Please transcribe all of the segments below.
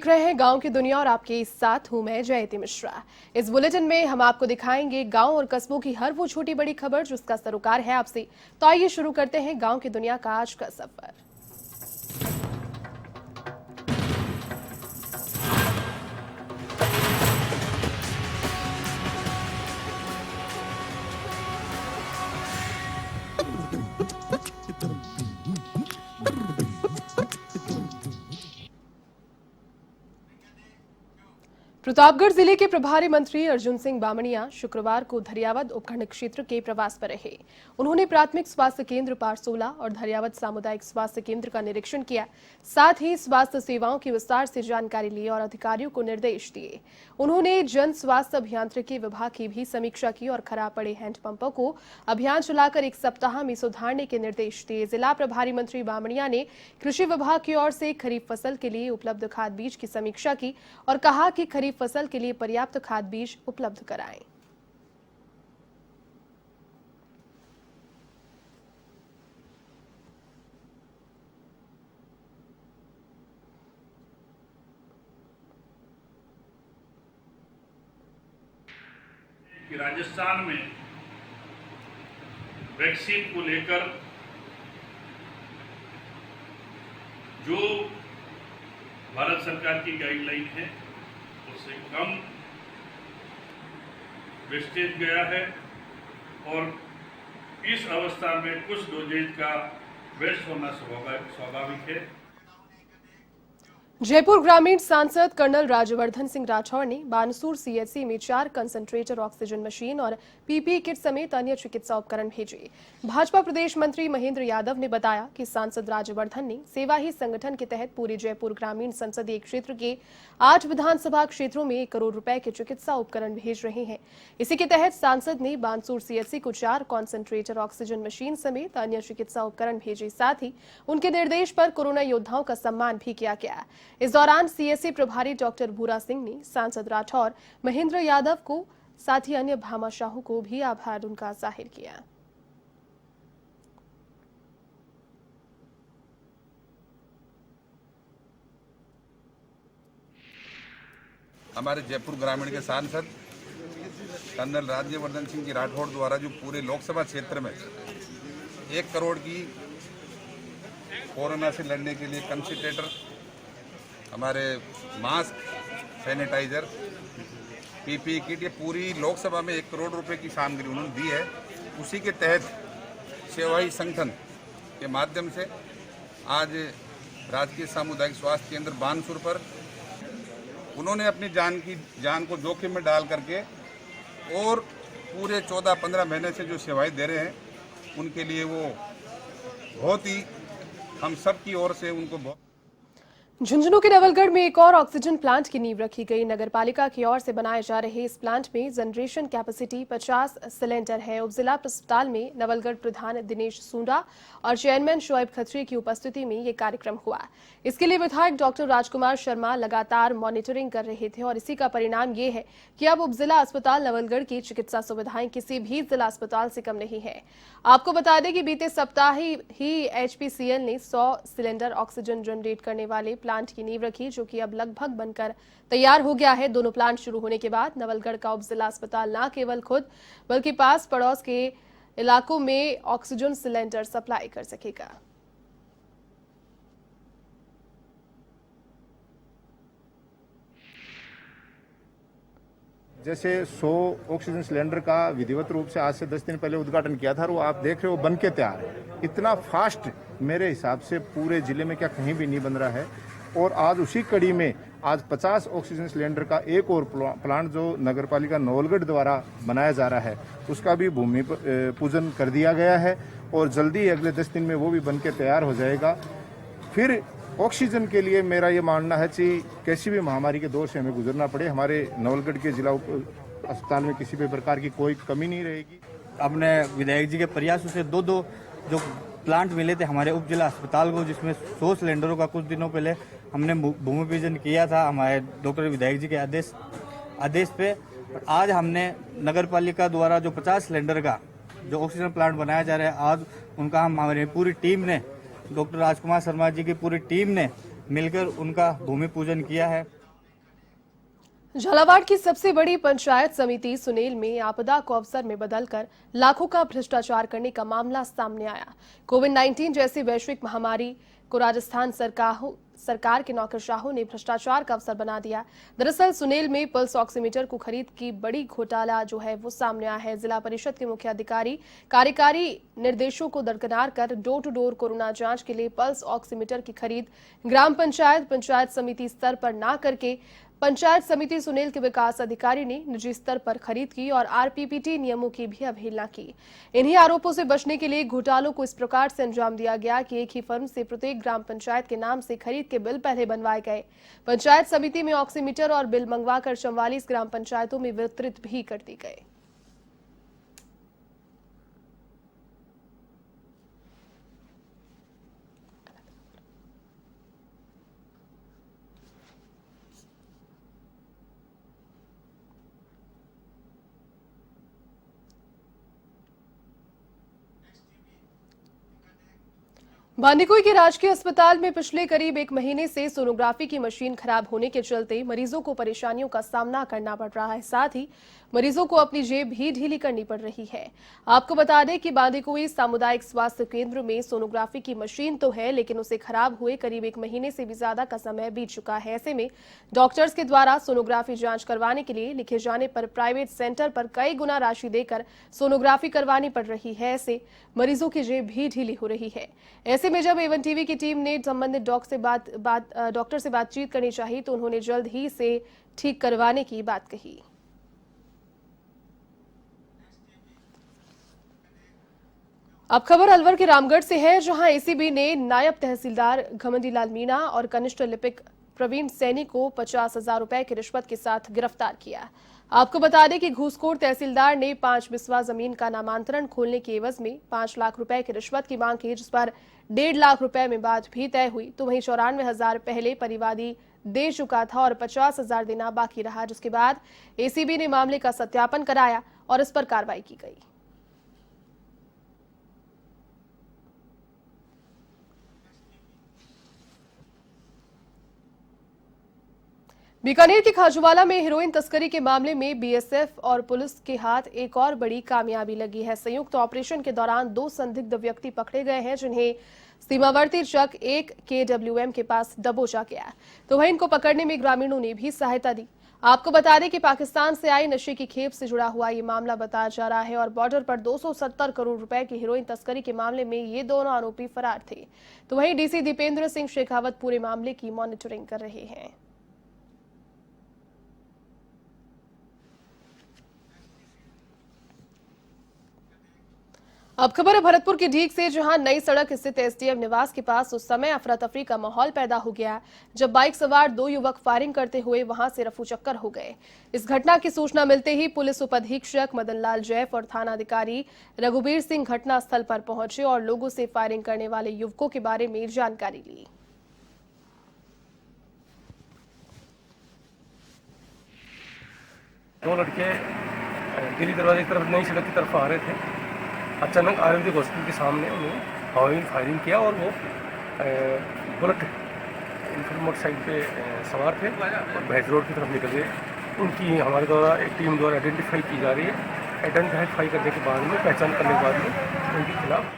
देख रहे हैं गांव की दुनिया और आपके साथ हूं मैं जयती मिश्रा। इस बुलेटिन में हम आपको दिखाएंगे गांव और कस्बों की हर वो छोटी बड़ी खबर जिसका सरोकार है आपसे। तो आइए शुरू करते हैं गांव की दुनिया का आज का सफर। प्रतापगढ़ जिले के प्रभारी मंत्री अर्जुन सिंह बामणिया शुक्रवार को धरियावद उपखंड क्षेत्र के प्रवास पर रहे। उन्होंने प्राथमिक स्वास्थ्य केंद्र पारसोला और धरियावद सामुदायिक स्वास्थ्य केंद्र का निरीक्षण किया। साथ ही स्वास्थ्य सेवाओं की विस्तार से जानकारी ली और अधिकारियों को निर्देश दिए। उन्होंने जन स्वास्थ्य अभियांत्रिकी विभाग की भी समीक्षा की और खराब पड़े हैंडपंपों को अभियान चलाकर 1 सप्ताह में सुधारने के निर्देश दिए। जिला प्रभारी मंत्री बामणिया ने कृषि विभाग की ओर से खरीफ फसल के लिए उपलब्ध खाद बीज की समीक्षा की और कहा कि खरीफ फसल के लिए पर्याप्त खाद बीज उपलब्ध कराएं। कि राजस्थान में वैक्सीन को लेकर जो भारत सरकार की गाइडलाइन है उससे कम वेस्टेज गया है और इस अवस्था में कुछ डोजेज का वेस्ट होना स्वाभाविक है। जयपुर ग्रामीण सांसद कर्नल राज्यवर्धन सिंह राठौर ने बानसूर सीएचसी में 4 कंसंट्रेटर ऑक्सीजन मशीन और पीपीई किट समेत अन्य चिकित्सा उपकरण भेजे। भाजपा प्रदेश मंत्री महेंद्र यादव ने बताया कि सांसद राज्यवर्धन ने सेवा ही संगठन के तहत पूरे जयपुर ग्रामीण संसदीय क्षेत्र के 8 विधानसभा क्षेत्रों में 1 करोड़ रुपए के चिकित्सा उपकरण भेज रहे हैं। इसी के तहत सांसद ने बानसूर सीएचसी को 4 कॉन्सेंट्रेटर ऑक्सीजन मशीन समेत अन्य चिकित्सा उपकरण भेजे। साथ ही उनके निर्देश पर कोरोना योद्धाओं का सम्मान भी किया गया। इस दौरान सीएससी प्रभारी डॉक्टर भूरा सिंह ने सांसद राठौर, महेंद्र यादव को साथ ही अन्य भामाशाहों को भी आभार उनका जाहिर किया। हमारे जयपुर ग्रामीण के सांसद कर्नल राज्यवर्धन सिंह जी राठौड़ द्वारा जो पूरे लोकसभा क्षेत्र में 1 करोड़ की कोरोना से लड़ने के लिए कंसंट्रेटर, हमारे मास्क, सैनिटाइजर, पीपीई किट, ये पूरी लोकसभा में 1 करोड़ रुपए की सामग्री उन्होंने दी है। उसी के तहत सेवा ही संगठन के माध्यम से आज राजकीय सामुदायिक स्वास्थ्य केंद्र बानसूर पर उन्होंने अपनी जान को जोखिम में डाल करके और पूरे 14-15 महीने से जो सेवाएं दे रहे हैं उनके लिए वो बहुत ही हम सब की ओर से उनको बहुत। झुंझुनू के नवलगढ़ में एक और ऑक्सीजन प्लांट की नींव रखी गई। नगरपालिका की ओर से बनाए जा रहे इस प्लांट में जनरेशन कैपेसिटी 50 सिलेंडर है। उपजिला अस्पताल में नवलगढ़ प्रधान दिनेश सूंडा और चेयरमैन शोएब खत्री की उपस्थिति में ये कार्यक्रम हुआ। इसके लिए विधायक डॉक्टर राजकुमार शर्मा लगातार मॉनिटरिंग कर रहे थे और इसी का परिणाम ये है कि अब उपजिला अस्पताल नवलगढ़ की चिकित्सा सुविधाएं किसी भी जिला अस्पताल से कम नहीं है। आपको बता दें कि बीते सप्ताह ही एचपीसीएल ने 100 सिलेंडर ऑक्सीजन जनरेट करने वाले प्लांट की नींव रखी, जो कि अब लगभग बनकर तैयार हो गया है। दोनों प्लांट शुरू होने के बाद नवलगढ़ का उपजिला अस्पताल न केवल खुद बल्कि पास पड़ोस के इलाकों में ऑक्सीजन सिलेंडर सप्लाई कर सकेगा। जैसे 100 ऑक्सीजन सिलेंडर का विधिवत रूप से आज से 10 दिन पहले उद्घाटन किया था और वो आप देख रहे हो बन के तैयार है। इतना फास्ट मेरे हिसाब से पूरे जिले में क्या कहीं भी नहीं बन रहा है। और आज उसी कड़ी में आज 50 ऑक्सीजन सिलेंडर का एक और प्लांट जो नगरपालिका नवलगढ़ द्वारा बनाया जा रहा है उसका भी भूमि पूजन कर दिया गया है और जल्दी अगले 10 दिन में वो भी बन के तैयार हो जाएगा। फिर ऑक्सीजन के लिए मेरा ये मानना है कि किसी भी महामारी के दौर से हमें गुजरना पड़े, हमारे नवलगढ़ के जिला अस्पताल में किसी भी प्रकार की कोई कमी नहीं रहेगी। अपने विधायक जी के प्रयासों से दो जो प्लांट मिले थे हमारे उप जिला अस्पताल को, जिसमें 100 सिलेंडरों का कुछ दिनों पहले हमने भूमि पूजन किया था हमारे डॉक्टर विधायक जी के आदेश पे। आज हमने नगर पालिका द्वारा जो 50 सिलेंडर का जो ऑक्सीजन प्लांट बनाया जा रहा है, आज उनका हमारी पूरी टीम ने, डॉक्टर राजकुमार शर्मा जी की पूरी टीम ने मिलकर उनका भूमि पूजन किया है। झालावाड़ की सबसे बड़ी पंचायत समिति सुनेल में आपदा को अवसर में बदलकर लाखों का भ्रष्टाचार करने का मामला सामने आया। कोविड-19 जैसी वैश्विक महामारी को राजस्थान सरकार के नौकरशाहों ने भ्रष्टाचार का अवसर बना दिया। दरअसल सुनेल में पल्स ऑक्सीमीटर को खरीद की बड़ी घोटाला जो है वो सामने आया है। जिला परिषद के मुख्य अधिकारी कार्यकारी निर्देशों को दरकिनार कर डोर टू डोर कोरोना जांच के लिए पल्स ऑक्सीमीटर की खरीद ग्राम पंचायत समिति स्तर पर न करके पंचायत समिति सुनेल के विकास अधिकारी ने निजी स्तर पर खरीद की और आरपीपीटी नियमों की भी अवहेलना की। इन्हीं आरोपों से बचने के लिए घोटालों को इस प्रकार से अंजाम दिया गया कि एक ही फर्म से प्रत्येक ग्राम पंचायत के नाम से खरीद के बिल पहले बनवाए गए। पंचायत समिति में ऑक्सीमीटर और बिल मंगवाकर 44 ग्राम पंचायतों में वितरित भी कर दी गए। बांदीकुई के राजकीय अस्पताल में पिछले करीब 1 महीने से सोनोग्राफी की मशीन खराब होने के चलते मरीजों को परेशानियों का सामना करना पड़ रहा है। साथ ही मरीजों को अपनी जेब भी ढीली करनी पड़ रही है। आपको बता दें कि बांदीकुई सामुदायिक स्वास्थ्य केंद्र में सोनोग्राफी की मशीन तो है, लेकिन उसे खराब हुए करीब 1 महीने से भी ज्यादा का समय बीत चुका है। ऐसे में डॉक्टर्स के द्वारा सोनोग्राफी जांच करवाने के लिए लिखे जाने पर प्राइवेट सेंटर पर कई गुना राशि देकर सोनोग्राफी करवानी पड़ रही है। ऐसे मरीजों की जेब भी ढीली हो रही है। ऐसे में जब एवन टीवी की टीम ने संबंधित डॉक्टर से बातचीत करनी चाहिए तो उन्होंने जल्द ही से ठीक करवाने की बात कही। अब खबर अलवर के रामगढ़ से है, जहां एसीबी ने नायब तहसीलदार घमंडीलाल मीणा और कनिष्ठ लिपिक प्रवीण सैनी को 50,000 रुपए की रिश्वत के साथ गिरफ्तार किया। आपको बता दें कि घूसखोर तहसीलदार ने 5 बिस्वा जमीन का नामांतरण खोलने के एवज में 5 लाख रुपए की रिश्वत की मांग की, जिस पर 1.5 लाख रुपए में बात भी तय हुई। तो वहीं 94,000 पहले परिवादी दे चुका था और 50,000 देना बाकी रहा, जिसके बाद एसीबी ने मामले का सत्यापन कराया और इस पर कार्रवाई की गई। बीकानेर के खाजूवाला में हेरोइन तस्करी के मामले में बीएसएफ और पुलिस के हाथ एक और बड़ी कामयाबी लगी है। संयुक्त ऑपरेशन के दौरान 2 संदिग्ध व्यक्ति पकड़े गए हैं, जिन्हें सीमावर्ती चक 1 KWM के पास दबोचा गया। तो वहीं इनको पकड़ने में ग्रामीणों ने भी सहायता दी। आपको बता दें कि पाकिस्तान से आई नशे की खेप से जुड़ा हुआ ये मामला बताया जा रहा है और बॉर्डर पर 270 करोड़ रुपए की हेरोइन तस्करी के मामले में ये दोनों आरोपी फरार थे। तो वहीं डीसी दीपेंद्र सिंह शेखावत पूरे मामले की मॉनिटरिंग कर रहे हैं। अब खबर है भरतपुर की ढीक से, जहां नई सड़क स्थित एसडीएम निवास के पास उस समय अफरा तफरी का माहौल पैदा हो गया जब बाइक सवार 2 युवक फायरिंग करते हुए वहां से रफू चक्कर हो गए। इस घटना की सूचना मिलते ही पुलिस उपाधीक्षक मदनलाल जैफ और थानाधिकारी रघुबीर सिंह घटनास्थल पर पहुंचे और लोगों से फायरिंग करने वाले युवकों के बारे में जानकारी ली। दो लड़के दिल्ली दरवाजे की तरफ नई सड़क की तरफ आ रहे थे। अचानक आयुर्वेदिक हॉस्पिटल के सामने उन्होंने हवाई फायरिंग किया और वो बुलेट इनफर मोटरसाइकिल पे सवार थे और भैंस रोड की तरफ निकल गए। उनकी हमारे द्वारा एक टीम द्वारा आइडेंटिफाई की जा रही है। आइडेंटिफाई करने के बाद में, पहचान करने के बाद में उनके खिलाफ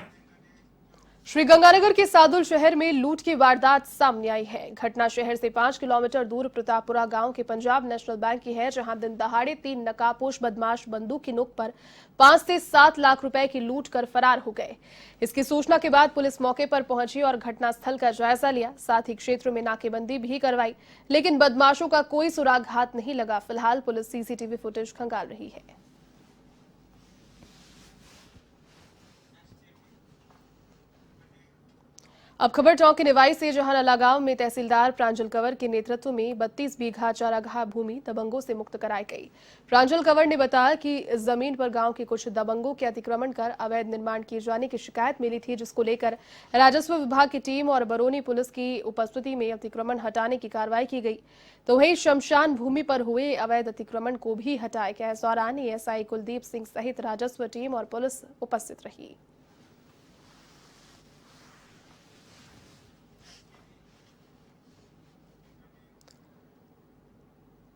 श्रीगंगानगर के सादुल शहर में लूट की वारदात सामने आई है। घटना शहर से 5 किलोमीटर दूर प्रतापपुरा गांव के पंजाब नेशनल बैंक की है, जहां दिन दहाड़े 3 नकाबपोश बदमाश बंदूक की नोक पर 5 से 7 लाख रुपए की लूट कर फरार हो गए। इसकी सूचना के बाद पुलिस मौके पर पहुंची और घटनास्थल का जायजा लिया। साथ ही क्षेत्र में नाकेबंदी भी करवाई, लेकिन बदमाशों का कोई सुराग हाथ नहीं लगा। फिलहाल पुलिस सीसीटीवी फुटेज खंगाल रही है। अब खबर टोंक के निवाई से, जहां नला गांव में तहसीलदार प्रांजल कंवर के नेतृत्व में 32 बीघा चारागाह भूमि दबंगों से मुक्त कराई गई। प्रांजल कंवर ने बताया कि इस जमीन पर गांव के कुछ दबंगों के अतिक्रमण कर अवैध निर्माण किए जाने की शिकायत मिली थी, जिसको लेकर राजस्व विभाग की टीम और बरौनी पुलिस की उपस्थिति में अतिक्रमण हटाने की कार्रवाई की गई। तो वहीं शमशान भूमि पर हुए अवैध अतिक्रमण को भी हटाया गया। इस दौरान एएसआई कुलदीप सिंह सहित राजस्व टीम और पुलिस उपस्थित रही।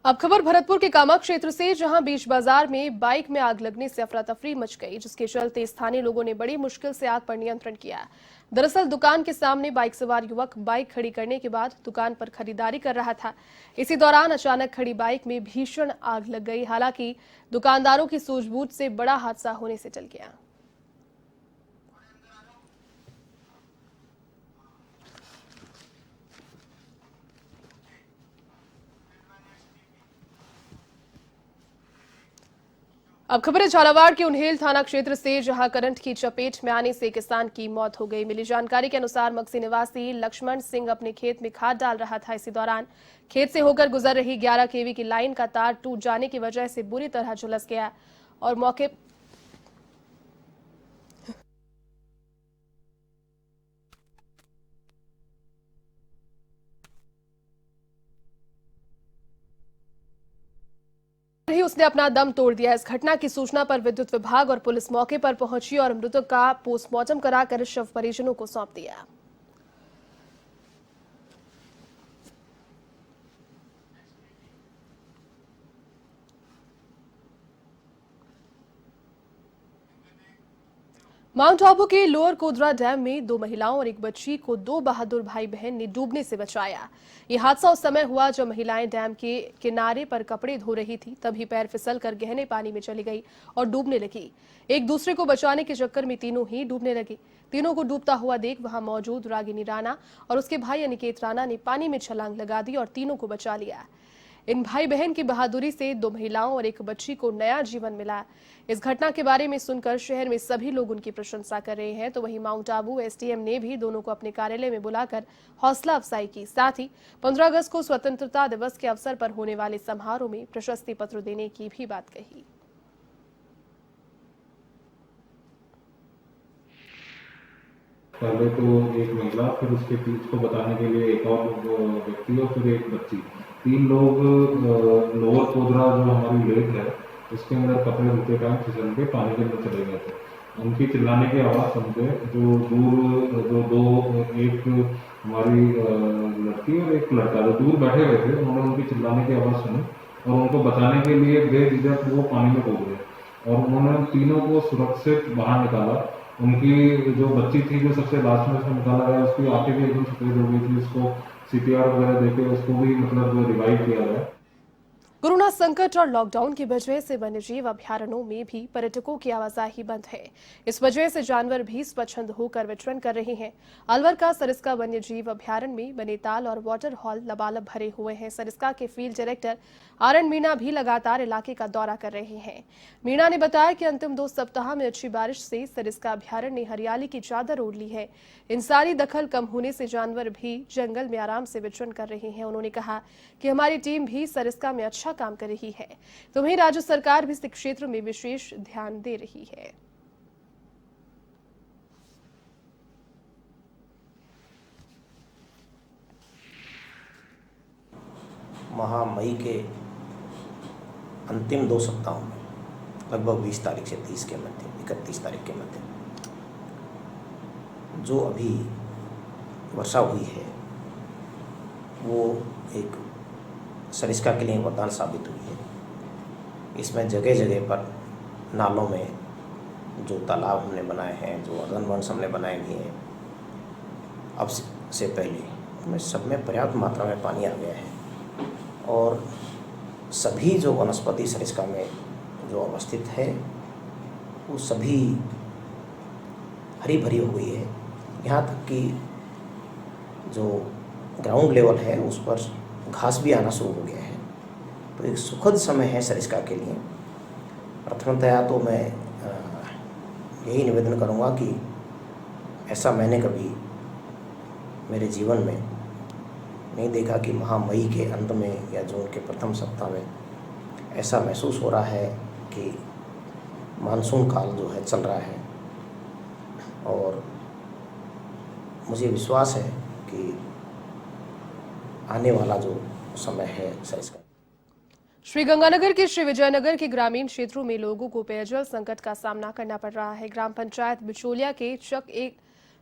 अब खबर भरतपुर के कामाख्या क्षेत्र से, जहां बीच बाजार में बाइक में आग लगने से अफरा तफरी मच गई, जिसके चलते स्थानीय लोगों ने बड़ी मुश्किल से आग पर नियंत्रण किया। दरअसल दुकान के सामने बाइक सवार युवक बाइक खड़ी करने के बाद दुकान पर खरीदारी कर रहा था। इसी दौरान अचानक खड़ी बाइक में भीषण आग लग गई। हालांकि दुकानदारों की सूझबूझ से बड़ा हादसा होने से टल गया। अब खबर है झालावाड़ के उन्हेल थाना क्षेत्र से, जहां करंट की चपेट में आने से किसान की मौत हो गई। मिली जानकारी के अनुसार मक्सी निवासी लक्ष्मण सिंह अपने खेत में खाद डाल रहा था। इसी दौरान खेत से होकर गुजर रही 11 केवी की लाइन का तार टूट जाने की वजह से बुरी तरह झुलस गया और मौके ही उसने अपना दम तोड़ दिया। इस घटना की सूचना पर विद्युत विभाग और पुलिस मौके पर पहुंची और मृतक का पोस्टमार्टम कराकर शव परिजनों को सौंप दिया। माउंट आबू के लोअर कोदरा डैम में 2 महिलाओं और एक बच्ची को 2 बहादुर भाई बहन ने डूबने से बचाया। ये हादसा उस समय हुआ जब महिलाएं डैम के किनारे पर कपड़े धो रही थी। तभी पैर फिसलकर गहरे पानी में चली गई और डूबने लगी। एक दूसरे को बचाने के चक्कर में तीनों ही डूबने लगी। तीनों को डूबता हुआ देख वहां मौजूद रागिनी राणा और उसके भाई अनिकेत राणा ने पानी में छलांग लगा दी और तीनों को बचा लिया। इन भाई बहन की बहादुरी से 2 महिलाओं और एक बच्ची को नया जीवन मिला। इस घटना के बारे में सुनकर शहर में सभी लोग उनकी प्रशंसा कर रहे हैं। तो वहीं माउंट आबू एसडीएम ने भी दोनों को अपने कार्यालय में बुलाकर हौसला अफजाई की। साथ ही 15 अगस्त को स्वतंत्रता दिवस के अवसर पर होने वाले समारोह में प्रशस्ति पत्र देने की भी बात कही। पहले तो एक महिला, फिर उसके उसको बताने के लिए एक और व्यक्ति और फिर एक बच्ची, 3 लोग लोअर कोदरा जो हमारी लेक है उसके अंदर कपड़े धोते टाइम फिसल के पानी के अंदर चले गए थे। उनकी चिल्लाने की आवाज़ सुनते जो दूर एक हमारी लड़की और एक लड़का जो दूर बैठे हुए थे, उन्होंने उनकी चिल्लाने की आवाज़ सुनी और उनको बचाने के लिए बेझिझक वो पानी में कूद गए और उन्होंने उन तीनों को सुरक्षित बाहर निकाला। उनकी जो बच्ची थी जो सबसे लास्ट में उसको निकाला गया, उसकी आंखें भी एकदम सफेद हो गई थी, उसको सीपीआर वगैरह देके उसको भी मतलब रिवाइव किया गया। कोरोना संकट और लॉकडाउन की वजह से वन्यजीव अभयारण्यों में भी पर्यटकों की आवाजाही बंद है। इस वजह से जानवर भी स्वच्छंद होकर विचरण कर रहे हैं। अलवर का सरिस्का वन्यजीव अभयारण्य में बने ताल और वाटर हॉल लबालब भरे हुए हैं। सरिस्का के फील्ड डायरेक्टर आरएन मीणा भी लगातार इलाके का दौरा कर रहे हैं। मीणा ने बताया कि अंतिम 2 सप्ताह में अच्छी बारिश से सरिस्का अभयारण्य ने हरियाली की चादर ओढ़ ली है। इंसानी दखल कम होने से जानवर भी जंगल में आराम से विचरण कर रहे हैं। उन्होंने कहा कि हमारी टीम भी सरिस्का में अच्छा काम कर रही है, तो वहीं राज्य सरकार भी इस क्षेत्र में विशेष ध्यान दे रही है। माह मई के अंतिम 2 सप्ताहों में लगभग 20 तारीख से 30 के मध्य, 31 तारीख के मध्य जो अभी वर्षा हुई है वो एक सरिस्का के लिए वरदान साबित हुई है। इसमें जगह जगह पर नालों में जो तालाब हमने बनाए हैं, जो अर्धनवंश हमने बनाए हुए हैं, अब से पहले उनमें सब में पर्याप्त मात्रा में पानी आ गया है और सभी जो वनस्पति सरिस्का में जो अवस्थित है वो सभी हरी भरी हो गई है। यहाँ तक कि जो ग्राउंड लेवल है उस पर घास भी आना शुरू हो गया है। तो एक सुखद समय है सरिस्का के लिए। प्रथमतया तो मैं यही निवेदन करूँगा कि ऐसा मैंने कभी मेरे जीवन में नहीं देखा कि माह मई के अंत में या जून के प्रथम सप्ताह में ऐसा महसूस हो रहा है कि मानसून काल जो है चल रहा है और मुझे विश्वास है कि आने वाला जो समय है सरिस्का। श्रीगंगानगर के श्री विजयनगर के ग्रामीण क्षेत्रों में लोगों को पेयजल संकट का सामना करना पड़ रहा है। ग्राम पंचायत बिचौलिया के चक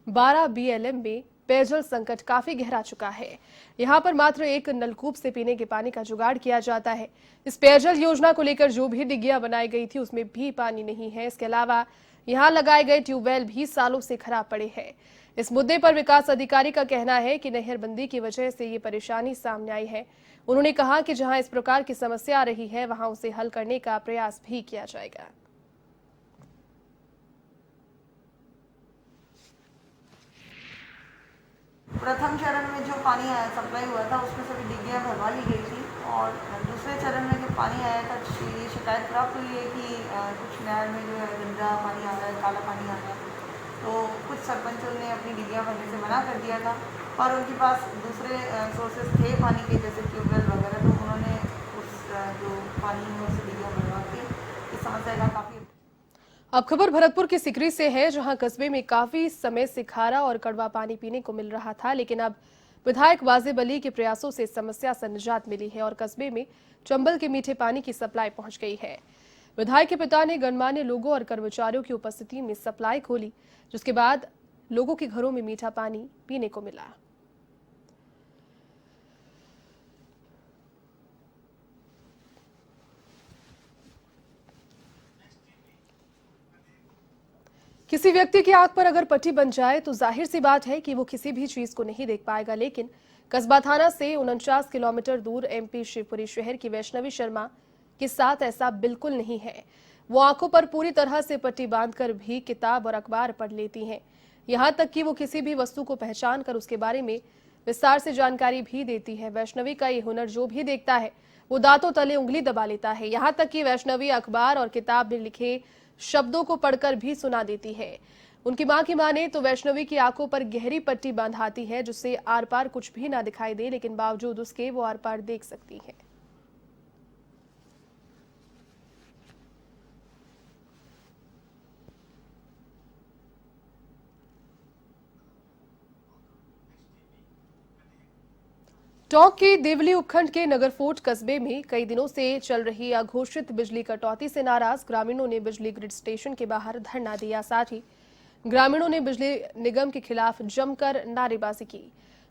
12 BLM में पेयजल संकट काफी गहरा चुका है। यहाँ पर मात्र एक नलकूप से पीने के पानी का जुगाड़ किया जाता है। इस पेयजल योजना को लेकर जो भी डिग्गियां बनाई गई थी उसमें भी पानी नहीं है। इसके अलावा यहाँ लगाए गए ट्यूबवेल भी सालों से खराब पड़े हैं। इस मुद्दे पर विकास अधिकारी का कहना है कि नहरबंदी की वजह से ये परेशानी सामने आई है। उन्होंने कहा कि जहां इस प्रकार की समस्या आ रही है वहां उसे हल करने का प्रयास भी किया जाएगा। प्रथम चरण में जो पानी आया सप्लाई हुआ था उसमें सभी डिग्गियाँ भरवा ली गई थी और दूसरे चरण में जो पानी आया था ये शिकायत प्राप्त हुई है कि कुछ नहर में जो है गंदा पानी आ रहा है, काला पानी आ रहा है। तो कुछ सरपंचों ने अपनी डिग्गियाँ भरने से मना कर दिया था और उनके पास दूसरे सोर्सेज थे पानी के जैसे ट्यूबवेल वगैरह, तो उन्होंने उस जो पानी में उसे डिग्गियाँ भरवा के इस समस्या का काफ़ी। अब खबर भरतपुर की सिकरी से है, जहां कस्बे में काफी समय से खारा और कड़वा पानी पीने को मिल रहा था, लेकिन अब विधायक वाजिब अली के प्रयासों से समस्या से निजात मिली है और कस्बे में चंबल के मीठे पानी की सप्लाई पहुंच गई है। विधायक के पिता ने गणमान्य लोगों और कर्मचारियों की उपस्थिति में सप्लाई खोली, जिसके बाद लोगों के घरों में मीठा पानी पीने को मिला। किसी व्यक्ति की आंख पर अगर पट्टी बन जाए तो जाहिर सी बात है कि वो किसी भी चीज को नहीं देख पाएगा, लेकिन कस्बा थाना से 49 किलोमीटर दूर एमपी शिवपुरी शहर की वैष्णवी शर्मा के साथ ऐसा बिल्कुल नहीं है। वो आंखों पर पूरी तरह से पट्टी बांधकर भी किताब और अखबार पढ़ लेती हैं। यहाँ तक कि वो किसी भी वस्तु को पहचान कर उसके बारे में विस्तार से जानकारी भी देती है। वैष्णवी का ये हुनर जो भी देखता है वो दांतों तले उंगली दबा लेता है। यहाँ तक कि वैष्णवी अखबार और किताब में लिखे शब्दों को पढ़कर भी सुना देती है। उनकी मां की माने तो वैष्णवी की आंखों पर गहरी पट्टी बांधाती है, जिससे आर पार कुछ भी ना दिखाई दे, लेकिन बावजूद उसके वो आर पार देख सकती है। टोंक के देवली उपखंड के नगरफोर्ट कस्बे में कई दिनों से चल रही अघोषित बिजली कटौती से नाराज ग्रामीणों ने बिजली ग्रिड स्टेशन के बाहर धरना दिया। साथ ही ग्रामीणों ने बिजली निगम के खिलाफ जमकर नारेबाजी की।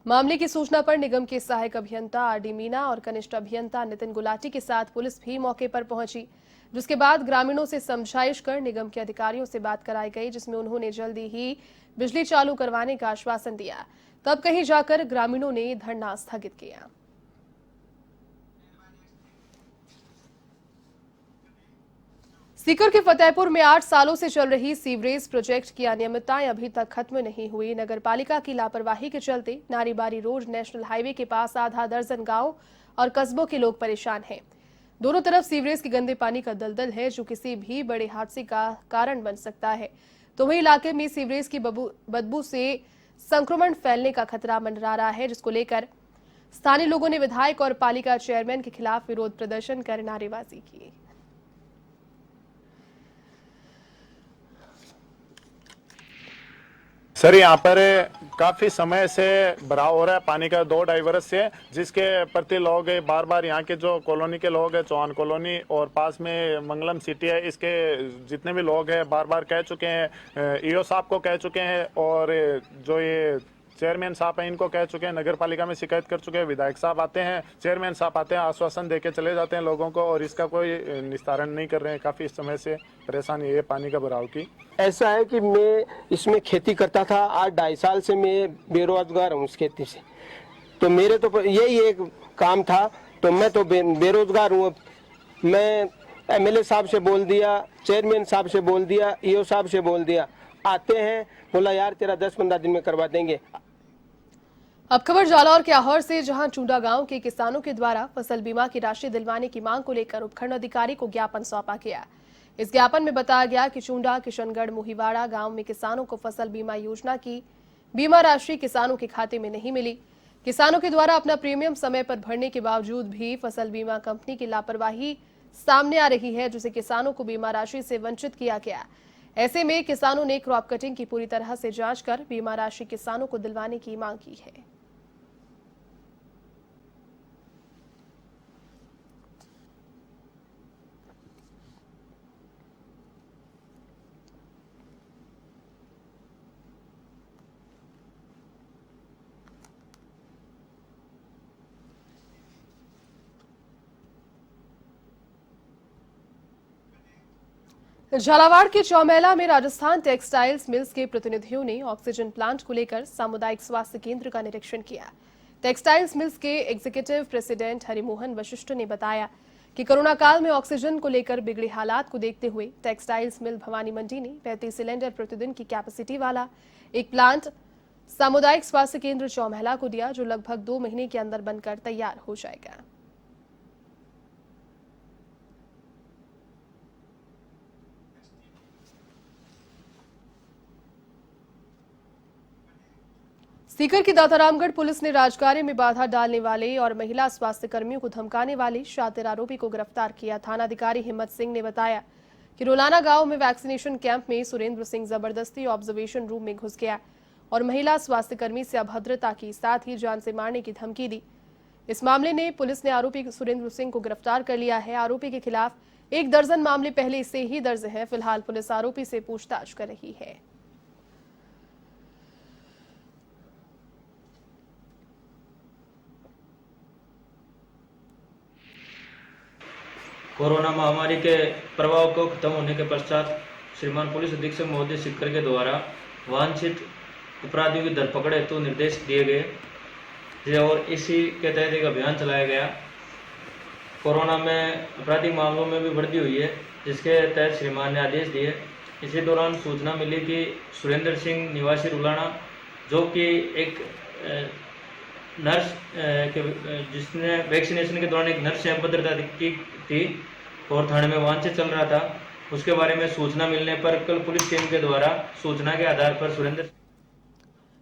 मामले की सूचना पर निगम के सहायक अभियंता आरडी मीना और कनिष्ठ अभियंता नितिन गुलाटी के साथ पुलिस भी मौके पर पहुंची, जिसके बाद ग्रामीणों से समझाइश कर निगम के अधिकारियों से बात कराई गई, जिसमें उन्होंने जल्दी ही बिजली चालू करवाने का आश्वासन दिया। तब कहीं जाकर ग्रामीणों ने धरना स्थगित किया। सीकर के फतेहपुर में 8 सालों से चल रही सीवरेज प्रोजेक्ट की अनियमितताएं अभी तक खत्म नहीं हुई। नगरपालिका की लापरवाही के चलते नारीबारी रोड नेशनल हाईवे के पास आधा दर्जन गांव और कस्बों के लोग परेशान हैं। दोनों तरफ सीवरेज के गंदे पानी का दलदल है, जो किसी भी बड़े हादसे का कारण बन सकता है। तो वहीं इलाके में सीवरेज की बदबू से संक्रमण फैलने का खतरा मंडरा रहा है, जिसको लेकर स्थानीय लोगों ने विधायक और पालिका चेयरमैन के खिलाफ विरोध प्रदर्शन कर नारेबाजी की। सर, यहाँ पर काफ़ी समय से भराव हो रहा है पानी का 2 ढाई बरस से, जिसके प्रति लोग बार बार यहाँ के जो कॉलोनी के लोग हैं, चौहान कॉलोनी और पास में मंगलम सिटी है, इसके जितने भी लोग हैं बार बार कह चुके हैं, ईओ साहब को कह चुके हैं और जो ये चेयरमैन साहब हैं इनको कह चुके हैं, नगर पालिका में शिकायत कर चुके हैं। विधायक साहब आते हैं, चेयरमैन साहब आते हैं, आश्वासन देके चले जाते हैं लोगों को और इसका कोई निस्तारण नहीं कर रहे हैं। काफ़ी समय से परेशानी है पानी का भराव की। ऐसा है कि मैं इसमें खेती करता था, आज 2.5 साल से मैं बेरोजगार हूँ इस खेती से। तो मेरे तो यही एक काम था, तो मैं तो बेरोजगार हूँ। मैं एमएलए साहब से बोल दिया, चेयरमैन साहब से बोल दिया, ईओ साहब से बोल दिया, आते हैं, बोला यार तेरा 10-15 दिन में करवा देंगे। अब खबर जालौर के आहोर से, जहां चूंडा गांव के किसानों के द्वारा फसल बीमा की राशि दिलवाने की मांग को लेकर उपखंड अधिकारी को ज्ञापन सौंपा गया। इस ज्ञापन में बताया गया कि चूंडा, किशनगढ़, मोहिवाड़ा गांव में किसानों को फसल बीमा योजना की बीमा राशि किसानों के खाते में नहीं मिली। किसानों के द्वारा अपना प्रीमियम समय पर भरने के बावजूद भी फसल बीमा कंपनी की लापरवाही सामने आ रही है, जिससे किसानों को बीमा राशि से वंचित किया गया। ऐसे में किसानों ने क्रॉप कटिंग की पूरी तरह से जांच कर बीमा राशि किसानों को दिलवाने की मांग की है। झालावाड़ के चौमेला में राजस्थान टेक्सटाइल्स मिल्स के प्रतिनिधियों ने ऑक्सीजन प्लांट को लेकर सामुदायिक स्वास्थ्य केंद्र का निरीक्षण किया। टेक्सटाइल्स मिल्स के एग्जीक्यूटिव प्रेसिडेंट हरिमोहन वशिष्ठ ने बताया कि कोरोना काल में ऑक्सीजन को लेकर बिगड़े हालात को देखते हुए टेक्सटाइल्स मिल भवानी मंडी ने 35 सिलेंडर प्रतिदिन की कैपेसिटी वाला एक प्लांट सामुदायिक स्वास्थ्य केंद्र चौमेला को दिया, जो लगभग 2 महीने के अंदर बनकर तैयार हो जाएगा। सीकर की दातारामगढ़ पुलिस ने राजकार्य में बाधा डालने वाले और महिला स्वास्थ्य कर्मियों को धमकाने वाले शातिर आरोपी को गिरफ्तार किया। थानाधिकारी हिम्मत सिंह ने बताया कि रोलाना गांव में वैक्सीनेशन कैंप में सुरेंद्र सिंह जबरदस्ती ऑब्जर्वेशन रूम में घुस गया और महिला स्वास्थ्य कर्मी से अभद्रता की, साथ ही जान से मारने की धमकी दी। इस मामले में पुलिस ने आरोपी सुरेंद्र सिंह को गिरफ्तार कर लिया है। आरोपी के खिलाफ 1 दर्जन मामले पहले से ही दर्ज हैं। फिलहाल पुलिस आरोपी से पूछताछ कर रही है। कोरोना महामारी के प्रभाव को खत्म होने के पश्चात श्रीमान पुलिस अधीक्षक महोदय सीकर के द्वारा वांछित अपराधियों की धरपकड़ हेतु निर्देश दिए गए और इसी के तहत एक अभियान चलाया गया। कोरोना में आपराधिक मामलों में भी वृद्धि हुई है, जिसके तहत श्रीमान ने आदेश दिए। इसी दौरान सूचना मिली कि सुरेंद्र सिंह निवासी रुलाना, जो कि एक नर्स जिसने वैक्सीनेशन के दौरान एक नर्स से अभद्रता की थी और थाने में वांछित चल रहा था, उसके बारे में सूचना मिलने पर कल पुलिस टीम के द्वारा सूचना के आधार पर सुरेंद्र।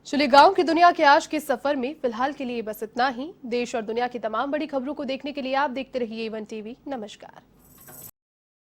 चलिए गांव की दुनिया के आज के सफर में फिलहाल के लिए बस इतना ही। देश और दुनिया की तमाम बड़ी खबरों को देखने के लिए आप देखते रहिए A1 TV। नमस्कार।